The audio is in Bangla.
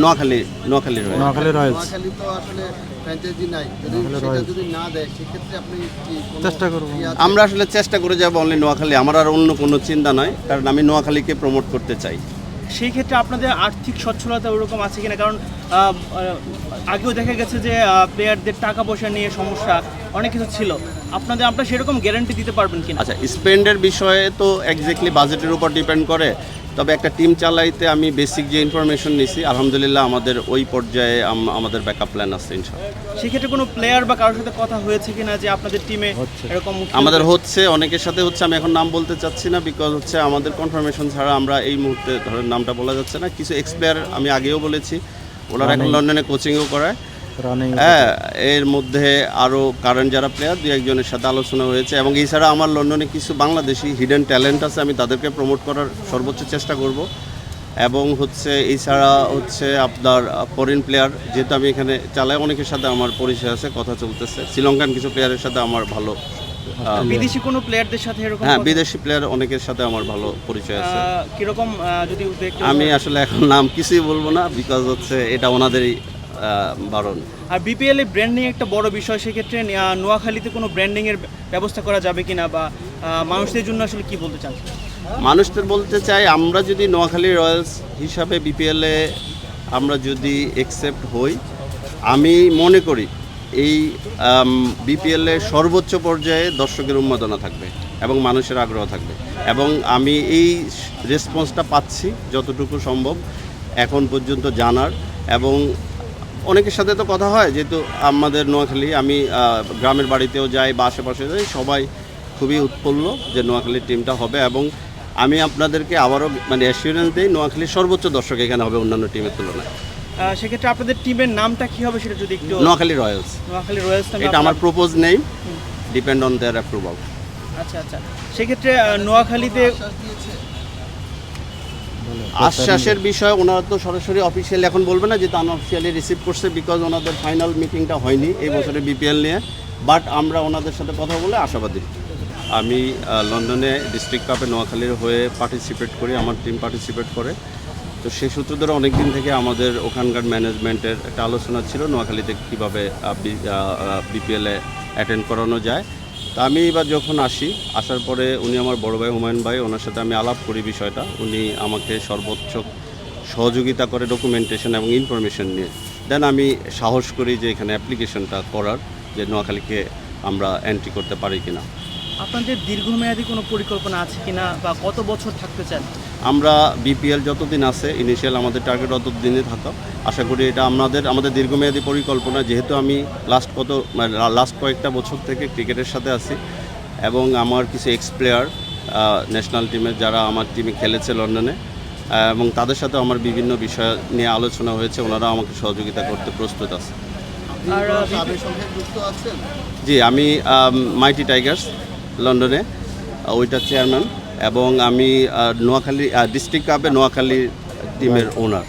নোয়াখালী রয়েছে। নোয়াখালী রয়্যালস নোয়াখালী তো আসলে ফ্র্যাঞ্চাইজি নাই, যদি না দেয় সেক্ষেত্রে আপনি কি চেষ্টা করব। আমরা আসলে চেষ্টা করে যাবো অনলি নোয়াখালী, আমার আর অন্য কোনো চিন্তা নয়, কারণ আমি নোয়াখালীকে প্রমোট করতে চাই। সেই ক্ষেত্রে আপনাদের আর্থিক সচ্ছলতা ওরকম আছে কিনা? কারণ আগেও দেখা গেছে যে প্লেয়ারদের টাকা পয়সা নিয়ে সমস্যা অনেক কিছু ছিল, আপনারা সেরকম গ্যারান্টি দিতে পারবেন কিনা? আচ্ছা, স্পেন্ডের বিষয়ে তো এক্স্যাক্টলি বাজেটের উপর ডিপেন্ড করে, তবে একটা টিম চালাইতে আমি বেসিক যে ইনফরমেশন নিছি, আলহামদুলিল্লাহ আমাদের ওই পর্যায়ে আমাদের ব্যাকআপ প্ল্যান আছে ইনশাআল্লাহ। সেক্ষেত্রে কোনো প্লেয়ার বা কারোর সাথে কথা হয়েছে কিনা যে আপনাদের টিমে এরকম? আমাদের হচ্ছে, অনেকের সাথে হচ্ছে, আমি এখন নাম বলতে চাচ্ছি না, বিকজ হচ্ছে আমাদের কনফার্মেশন ছাড়া আমরা এই মুহূর্তে ধরেন নামটা বলা যাচ্ছে না। কিছু এক্স প্লেয়ার আমি আগেও বলেছি, ওনারা এখন লন্ডনে কোচিংও করায়। হ্যাঁ, এর মধ্যে আরও কারেন্ট যারা প্লেয়ার দু একজনের সাথে আলোচনা হয়েছে, এবং এছাড়া আমার লন্ডনে কিছু বাংলাদেশি হিডেন ট্যালেন্ট আছে, আমি তাদেরকে প্রমোট করার সর্বোচ্চ চেষ্টা করব। এবং হচ্ছে এছাড়া হচ্ছে আপনার ফরেন প্লেয়ার, যেহেতু আমি এখানে চালাই, অনেকের সাথে আমার পরিচয় আছে, কথা চলতেছে। শ্রীলঙ্কান কিছু প্লেয়ারের সাথে আমার ভালো, বিদেশি কোনো প্লেয়ারদের সাথে এরকম? হ্যাঁ, বিদেশি প্লেয়ার অনেকের সাথে আমার ভালো পরিচয় আছে। কিরকম যদি আমি আসলে এখন নাম কিছুই বলবো না, বিকজ হচ্ছে এটা ওনাদেরই বারণ। আর বিপিএল এ ব্র্যান্ডিং একটা বড় বিষয়, সেক্ষেত্রে নোয়াখালীতে কোনো ব্র্যান্ডিংয়ের ব্যবস্থা করা যাবে কিনা, বা মানুষদের জন্য আসলে কি বলতে চান? মানুষদের বলতে চাই, আমরা যদি নোয়াখালী রয়্যালস হিসাবে বিপিএলে আমরা যদি অ্যাকসেপ্ট হই, আমি মনে করি এই বিপিএলের সর্বোচ্চ পর্যায়ে দর্শকের উন্মাদনা থাকবে এবং মানুষের আগ্রহ থাকবে, এবং আমি এই রেসপন্সটা পাচ্ছি যতটুকু সম্ভব এখন পর্যন্ত জানার। এবং অনেকের সাথে তো কথা হয়, যেহেতু আমাদের নোয়াখালী, আমি গ্রামের বাড়িতেও যাই বা আশেপাশে যাই, সবাই খুবই উৎফুল্ল যে নোয়াখালীর টিমটা হবে। এবং আমি আপনাদেরকে আবারও মানে অ্যাসিওরেন্স দিই, নোয়াখালীর সর্বোচ্চ দর্শক এখানে হবে অন্যান্য টিমের তুলনায়। সেক্ষেত্রে আপনাদের টিমের নামটা কি হবে সেটা যদি একটু? নোয়াখালী রয়্যালস। নোয়াখালী রয়্যালস, এটা আমার প্রপোজ নেই, ডিপেন্ড অন দেয়ার অ্যাপ্রুভাল। আচ্ছা, সেক্ষেত্রে নোয়াখালীতে আশ্বাসের বিষয় ওনারা তো সরাসরি অফিসিয়ালি এখন বলবে না, যেহেতু আনঅফিসিয়ালি রিসিভ করছে, বিকজ ওনাদের ফাইনাল মিটিংটা হয়নি এই বছরে বিপিএল নিয়ে। বাট আমরা ওনাদের সাথে কথা বলে আশাবাদী। আমি লন্ডনে ডিস্ট্রিক্ট কাপে নোয়াখালীর হয়ে পার্টিসিপেট করি, আমার টিম পার্টিসিপেট করে। তো সেই সূত্র ধরে অনেক দিন থেকে আমাদের ওখানকার ম্যানেজমেন্টের একটা আলোচনা ছিল নোয়াখালীতে কীভাবে বিপিএলে অ্যাটেন্ড করানো যায়। তা আমি এবার যখন আসার পরে উনি আমার বড় ভাই হুমায়ুন ভাই, ওনার সাথে আমি আলাপ করি বিষয়টা। উনি আমাকে সর্বোচ্চ সহযোগিতা করে ডকুমেন্টেশন এবং ইনফরমেশন নিয়ে। দেন আমি সাহস করি যে এখানে অ্যাপ্লিকেশনটা করার, যে নোয়াখালীকে আমরা এন্ট্রি করতে পারি কিনা। আপনাদের দীর্ঘমেয়াদী কোনো পরিকল্পনা আছে কিনা, বা কত বছর থাকতে চান? আমরা বিপিএল যতদিন আছে, ইনিশিয়াল আমাদের টার্গেট ততদিনে থাকা। আশা করি এটা আমাদের দীর্ঘমেয়াদী পরিকল্পনা, যেহেতু আমি লাস্ট কয়েকটা বছর থেকে ক্রিকেটের সাথে আছি, এবং আমার কিছু এক্স প্লেয়ার ন্যাশনাল টিমের যারা আমার টিমে খেলেছে লন্ডনে, এবং তাদের সাথে আমার বিভিন্ন বিষয় নিয়ে আলোচনা হয়েছে, ওনারা আমাকে সহযোগিতা করতে প্রস্তুত আছে। জি, আমি মাইটি টাইগার্স লন্ডনে ওইটার চেয়ারম্যান, এবং আমি নোয়াখালী ডিস্ট্রিক্ট কাপে নোয়াখালী টিমের ওনার।